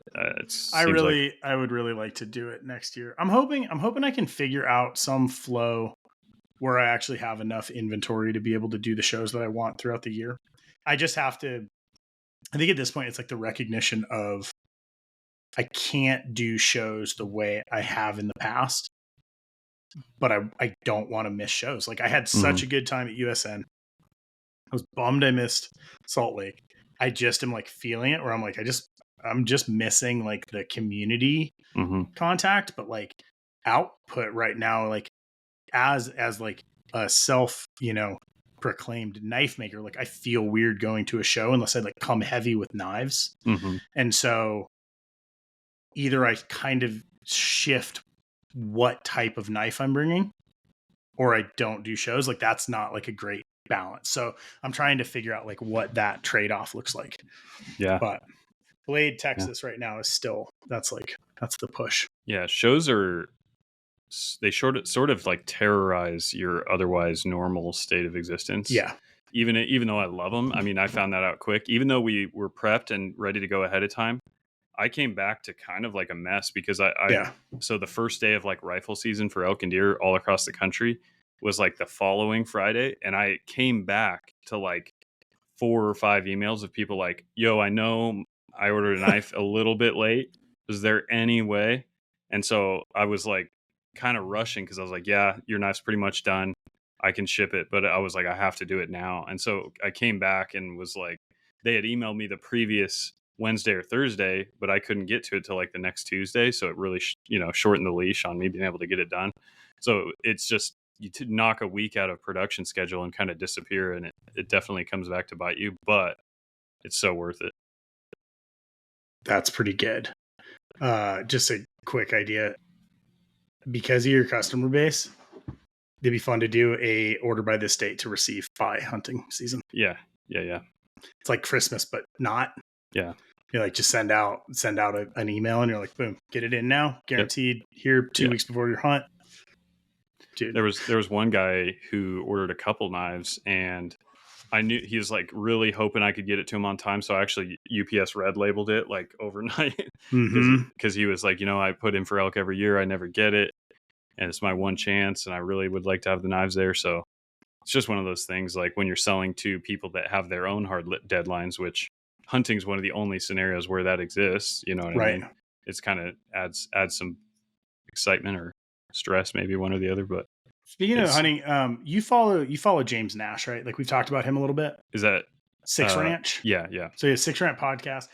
I would really like to do it next year. I'm hoping I can figure out some flow where I actually have enough inventory to be able to do the shows that I want throughout the year. I just have to, I think at this point, it's like the recognition of I can't do shows the way I have in the past, but I don't want to miss shows. Like I had such a good time at USN. I was bummed I missed Salt Lake. I just am like feeling it where I'm like, I'm just missing like the community contact, but like output right now, like as like a self, proclaimed knife maker, like I feel weird going to a show unless I like come heavy with knives. And so either I kind of shift what type of knife I'm bringing, or I don't do shows. Like that's not like a great balance. So I'm trying to figure out like what that trade-off looks like. Yeah. But Blade, Texas right now is still, that's the push. Yeah. Shows they sort of like terrorize your otherwise normal state of existence. Yeah. Even though I love them. I mean, I found that out quick. Even though we were prepped and ready to go ahead of time, I came back to kind of like a mess because so the first day of like rifle season for elk and deer all across the country was like the following Friday. And I came back to like 4 or 5 emails of people like, yo, I know I ordered a knife a little bit late. Is there any way? And so I was like kind of rushing because I was like, yeah, your knife's pretty much done. I can ship it. But I was like, I have to do it now. And so I came back and was like, they had emailed me the previous Wednesday or Thursday, but I couldn't get to it till like the next Tuesday. So it really, shortened the leash on me being able to get it done. So it's just, you knock a week out of production schedule and kind of disappear, and it definitely comes back to bite you, but it's so worth it. That's pretty good. Just a quick idea. Because of your customer base, it'd be fun to do a order by this date to receive by hunting season. Yeah. It's like Christmas, but not. Yeah. You like just send out an email and you're like, boom, get it in now, guaranteed here 2 weeks before your hunt. Dude, there was one guy who ordered a couple knives, and I knew he was like really hoping I could get it to him on time. So I actually UPS red labeled it like overnight because he was like, I put in for elk every year. I never get it. And it's my one chance. And I really would like to have the knives there. So it's just one of those things, like when you're selling to people that have their own hard deadlines, which hunting's one of the only scenarios where that exists. You know what I mean? It's kind of adds some excitement or stress, maybe one or the other. But speaking of hunting, you follow James Nash, right? Like we've talked about him a little bit. Is that Six Ranch? Yeah. So he has Six Ranch podcast.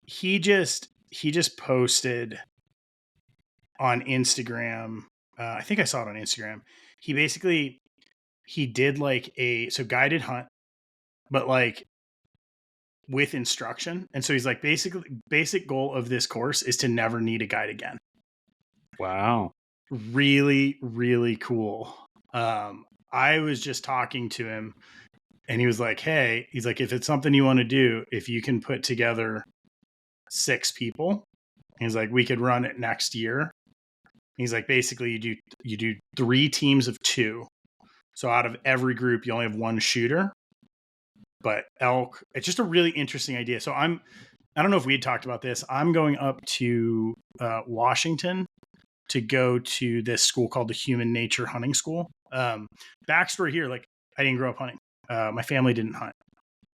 He just posted on Instagram. I think I saw it on Instagram. He did like so guided hunt, but like with instruction. And so he's like, basic goal of this course is to never need a guide again. Wow. Really, really cool. I was just talking to him and he was like, hey, he's like, if it's something you want to do, if you can put together 6 people, he's like, we could run it next year. He's like, basically you do 3 teams of 2. So out of every group, you only have 1 shooter, but elk, it's just a really interesting idea. So I don't know if we had talked about this. I'm going up to Washington to go to this school called the Human Nature Hunting School. Backstory here, like I didn't grow up hunting. My family didn't hunt.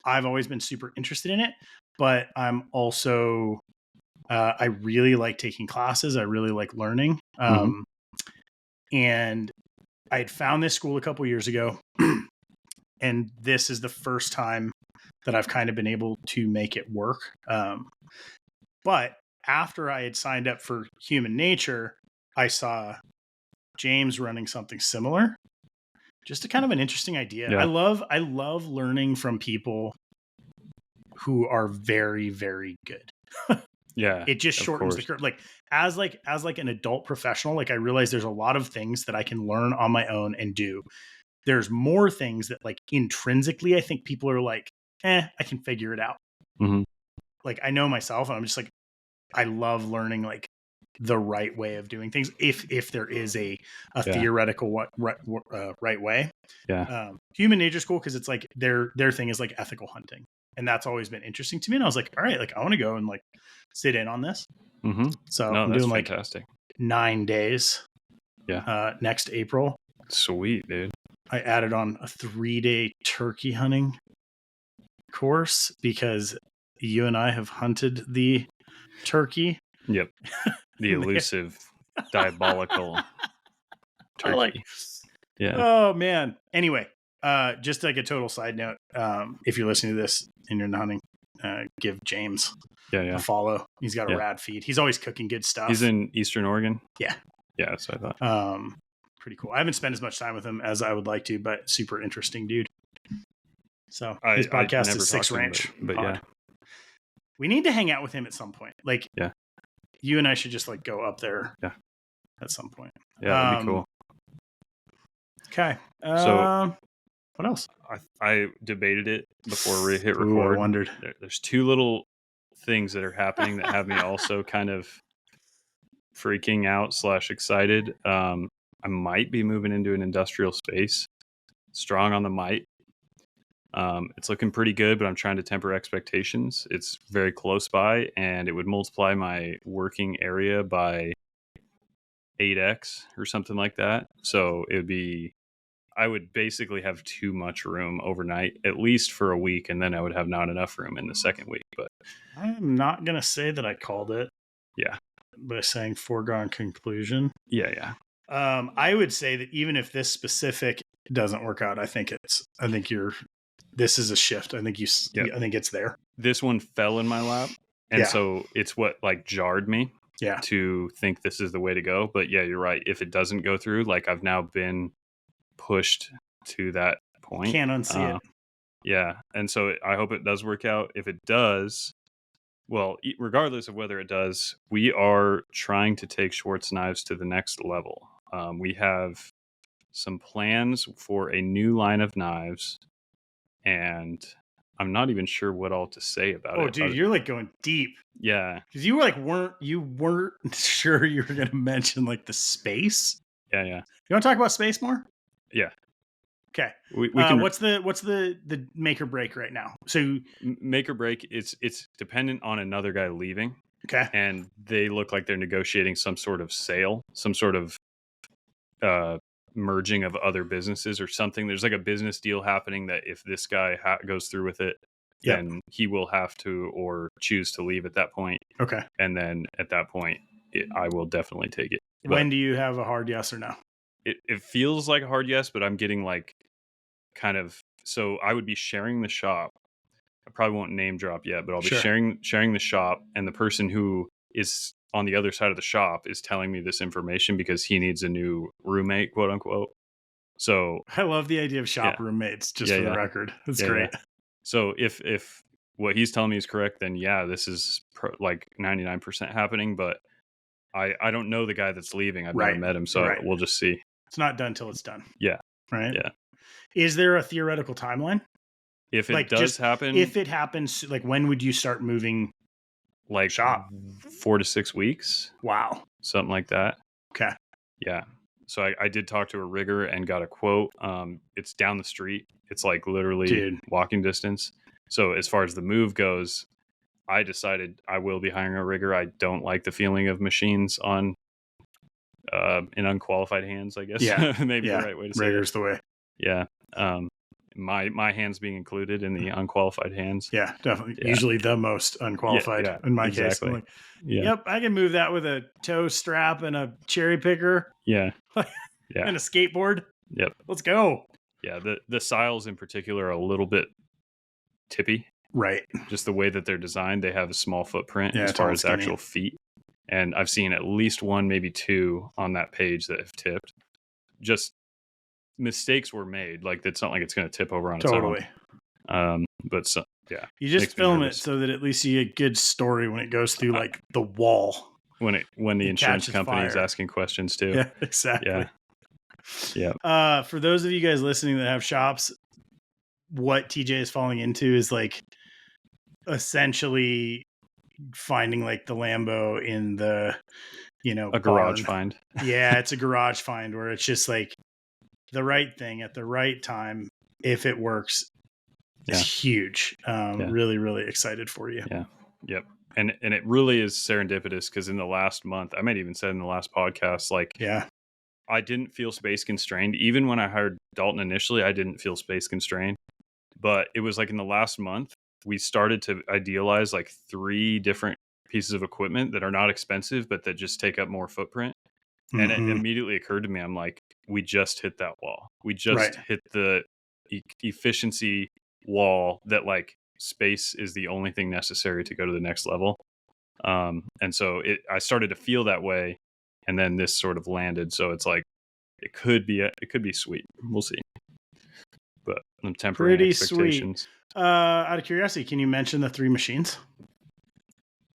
I've always been super interested in it, but I'm also, I really like taking classes. I really like learning. And I had found this school a couple years ago, and this is the first time that I've kind of been able to make it work. But after I had signed up for Human Nature, I saw James running something similar. Just a kind of an interesting idea. Yeah. I love learning from people who are very, very good. Yeah. It just shortens the curve. Like as an adult professional, like I realize there's a lot of things that I can learn on my own and do. There's more things that like intrinsically, I think people are like, I can figure it out. Like I know myself, and I'm just like, I love learning like the right way of doing things. If there is a theoretical right way. Yeah. Human Nature School, because it's like their thing is like ethical hunting, and that's always been interesting to me. And I was like, all right, like I want to go and like sit in on this. So I'm doing like fantastic. 9 days. Yeah. Next April. Sweet, dude. I added on a 3-day turkey hunting course because you and I have hunted the turkey. Yep. The elusive, diabolical turkey. Like, yeah. Oh man. Anyway, just like a total side note, if you're listening to this and you're not hunting, give James a follow. He's got a rad feed. He's always cooking good stuff. He's in Eastern Oregon. Yeah. Yeah, that's what I thought. Pretty cool. I haven't spent as much time with him as I would like to, but super interesting dude. So his podcast is Six Ranch. But yeah. We need to hang out with him at some point. Like, you and I should just like go up there. Yeah. At some point. Yeah, that'd be cool. Okay. So what else? I debated it before we hit record. I wondered. There's two little things that are happening that have me also kind of freaking out / excited. I might be moving into an industrial space. Strong on the might. It's looking pretty good, but I'm trying to temper expectations. It's very close by, and it would multiply my working area by 8x or something like that. So I would basically have too much room overnight, at least for a week, and then I would have not enough room in the second week. But I'm not going to say that I called it. Yeah. By saying foregone conclusion. Yeah. I would say that even if this specific doesn't work out, this is a shift. I think it's there. This one fell in my lap. And so it's what like jarred me to think this is the way to go. But yeah, you're right. If it doesn't go through, like I've now been pushed to that point. Can't unsee it. Yeah. And so I hope it does work out. If it does, well, regardless of whether it does, we are trying to take Schwartz knives to the next level. We have some plans for a new line of knives, and I'm not even sure what all to say about it. Oh, dude, you're like going deep. Yeah. Because you weren't sure you were going to mention like the space. Yeah. You want to talk about space more? Yeah. Okay. We can. What's the make or break right now? So make or break, it's dependent on another guy leaving. Okay. And they look like they're negotiating some sort of sale, some sort of merging of other businesses or something. There's like a business deal happening that if this guy goes through with it, then he will have to or choose to leave at that point. Okay. And then at that point, I will definitely take it. When do you have a hard yes or no? It feels like a hard yes, but I'm getting like kind of, so I would be sharing the shop. I probably won't name drop yet, but I'll be sharing the shop, and the person who is on the other side of the shop is telling me this information because he needs a new roommate, quote unquote. So I love the idea of shop roommates, just for the record. That's great. So if what he's telling me is correct, then this is like 99% happening, but I don't know the guy that's leaving. I've never met him, so we'll just see. It's not done till it's done. Yeah. Right? Yeah. Is there a theoretical timeline? If it does happen. If it happens, like when would you start moving? Like shop? 4 to 6 weeks. Wow. Something like that. Okay. Yeah. So I did talk to a rigger and got a quote. It's down the street. It's like literally walking distance. So as far as the move goes, I decided I will be hiring a rigger. I don't like the feeling of machines on in unqualified hands, I guess. Yeah. Maybe the right way to say Rigger's it. the way. Yeah. My hands being included in the unqualified hands. Yeah, definitely. Yeah. Usually the most unqualified in my case. I'm like, yep, I can move that with a toe strap and a cherry picker. Yeah. And a skateboard. Yep. Let's go. Yeah, the siles in particular are a little bit tippy. Right. Just the way that they're designed, they have a small footprint as far as actual feet. And I've seen at least one, maybe two on that page that have tipped. Just mistakes were made. Like it's not like it's going to tip over on its own. But you just film it so that at least you get a good story when it goes through like the wall. When the insurance company is asking questions too. Yeah, exactly. Yeah. For those of you guys listening that have shops, what TJ is falling into is like essentially finding like the Lambo in the, a garage find. Yeah, it's a garage find where it's just like the right thing at the right time. If it works, it's huge. Really, really excited for you. Yeah. Yep. And it really is serendipitous because in the last month, I might even said in the last podcast, like, I didn't feel space constrained. Even when I hired Dalton initially, I didn't feel space constrained. But it was like in the last month, we started to idealize like 3 different pieces of equipment that are not expensive, but that just take up more footprint. And it immediately occurred to me, I'm like, we just hit that wall. We just hit the efficiency wall that like space is the only thing necessary to go to the next level. And so I started to feel that way, and then this sort of landed. So it's like, it could be sweet. We'll see. But I'm tempering pretty expectations. Sweet. Out of curiosity, can you mention the 3 machines?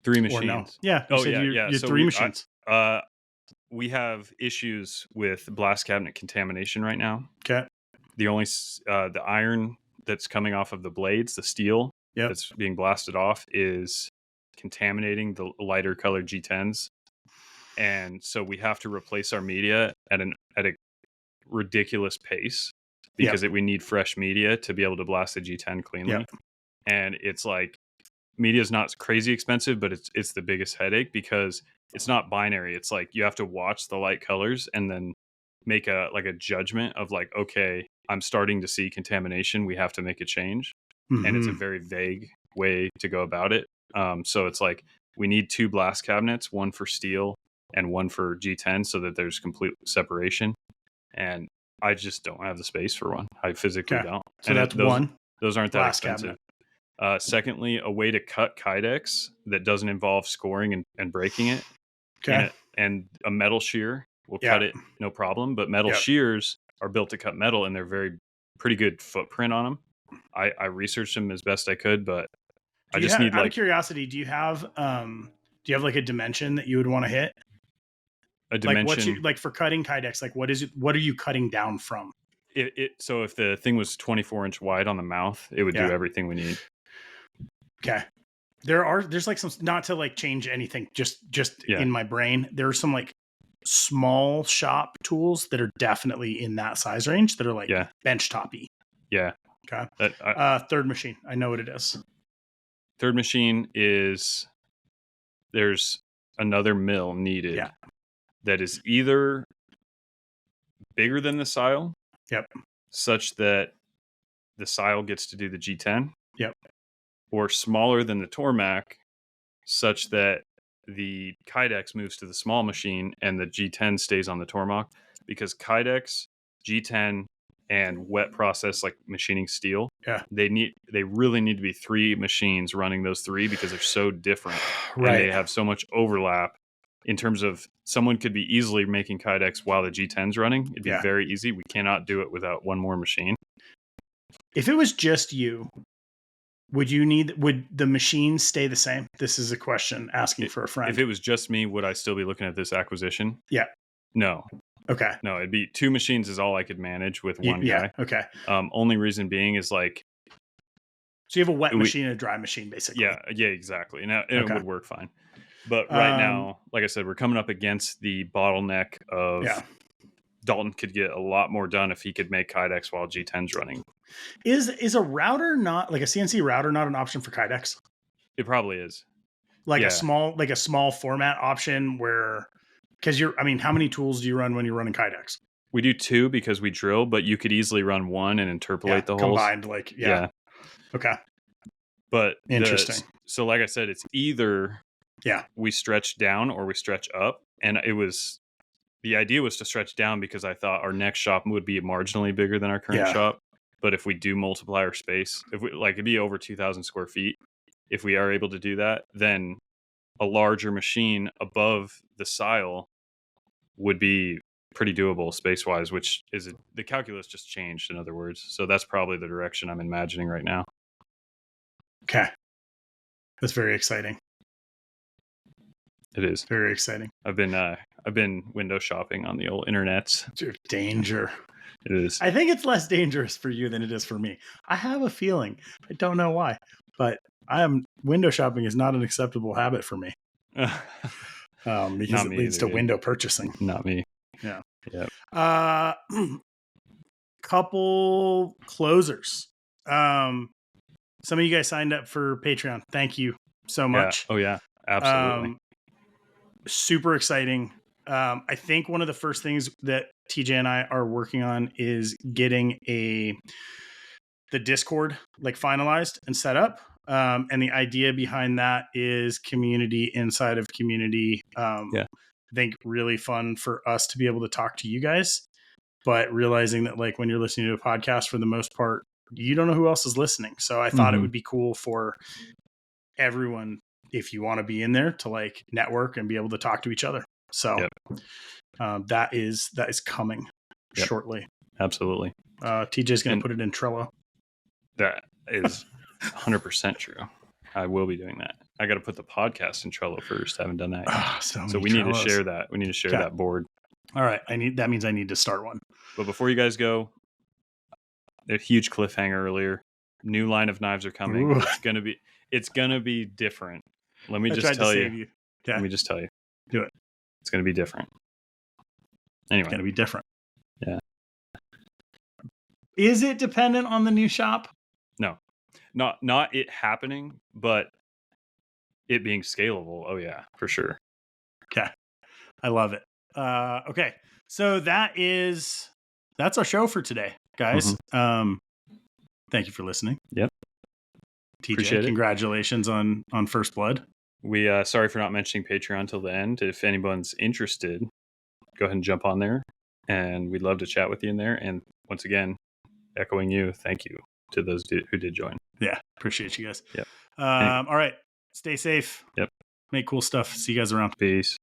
3 machines. Or no? Yeah. Oh, yeah. Your So 3 machines. We have issues with blast cabinet contamination right now. Okay. The only the iron that's coming off of the blades, the steel that's being blasted off, is contaminating the lighter colored G10s, and so we have to replace our media at a ridiculous pace because we need fresh media to be able to blast the G10 cleanly. And it's like, media is not crazy expensive, but it's the biggest headache because it's not binary. It's like you have to watch the light colors and then make a judgment of like, okay, I'm starting to see contamination. We have to make a change. And it's a very vague way to go about it. So it's like, we need 2 blast cabinets, one for steel and one for G10, so that there's complete separation. And I just don't have the space for one. I physically don't. So and that's one. Those aren't that expensive. Cabinet. Secondly, a way to cut Kydex that doesn't involve scoring and breaking it. Okay. And a metal shear will cut it, no problem. But metal shears are built to cut metal, and they're pretty good footprint on them. I researched them as best I could, but I just need, out of curiosity, do you have like a dimension that you would want to hit? A dimension, like for cutting Kydex, like what are you cutting down from? So if the thing was 24-inch wide on the mouth, it would do everything we need. Okay. There's like some, not to like change anything, just in my brain, there are some like small shop tools that are definitely in that size range that are like bench toppy. Yeah. Okay. Third machine. I know what it is. Third machine is, there's another mill needed that is either bigger than the sile, such that the sile gets to do the G10, or smaller than the Tormac, such that the Kydex moves to the small machine and the G10 stays on the Tormac, because Kydex, G10, and wet process like machining steel, they really need to be 3 machines running those 3 because they're so different. And they have so much overlap in terms of, someone could be easily making Kydex while the G10's running. It'd be very easy. We cannot do it without one more machine. If it was just you, would the machines stay the same? This is a question asking for a friend. If it was just me, would I still be looking at this acquisition? Yeah. No. Okay. No, it'd be 2 machines is all I could manage with one guy. Okay. Only reason being is like, so you have a wet machine and a dry machine, basically. Yeah, exactly. Now it would work fine. But right now, like I said, we're coming up against the bottleneck of Dalton could get a lot more done if he could make Kydex while G10's running. Is a router not, like a CNC router, not an option for Kydex? It probably is. Like a small format option where, because how many tools do you run when you're running Kydex? We do 2 because we drill, but you could easily run 1 and interpolate the holes. Combined, Okay. But interesting. So like I said, it's either we stretch down or we stretch up. And the idea was to stretch down because I thought our next shop would be marginally bigger than our current shop. But if we do multiply our space, it'd be over 2,000 square feet. If we are able to do that, then a larger machine above the sile would be pretty doable space-wise, which is the calculus just changed, in other words. So that's probably the direction I'm imagining right now. Okay. That's very exciting. It is very exciting. I've been window shopping on the old internets. Danger. It is. I think it's less dangerous for you than it is for me. I have a feeling. I don't know why, but window shopping is not an acceptable habit for me. Because it leads to window purchasing. Not me. Yeah. Yeah. Couple closers. Some of you guys signed up for Patreon. Thank you so much. Oh yeah, absolutely. Super exciting. I think one of the first things that TJ and I are working on is getting the Discord like finalized and set up. And the idea behind that is community inside of community. Yeah. I think really fun for us to be able to talk to you guys, but realizing that like when you're listening to a podcast, for the most part, you don't know who else is listening. So I thought it would be cool for everyone, if you want to be in there, to like network and be able to talk to each other. So that is coming shortly. Absolutely. TJ's going to put it in Trello. That is 100% true. I will be doing that. I got to put the podcast in Trello first. I haven't done that yet. So we need to share that. We need to share that board. All right. That means I need to start one. But before you guys go, a huge cliffhanger earlier. New line of knives are coming. Ooh. It's gonna be different. Let me just tell you. Okay. Let me just tell you. Do it. It's gonna be different. Anyway. It's gonna be different. Yeah. Is it dependent on the new shop? No. Not it happening, but it being scalable. Oh yeah, for sure. Okay. I love it. Okay. So that's our show for today, guys. Thank you for listening. Yep. TJ, appreciate congratulations on First Blood. We sorry for not mentioning Patreon till the end. If anyone's interested, go ahead and jump on there, and we'd love to chat with you in there. And once again, echoing you, thank you to those who did join. Yeah, appreciate you guys. Yep. All right, stay safe. Yep. Make cool stuff. See you guys around. Peace.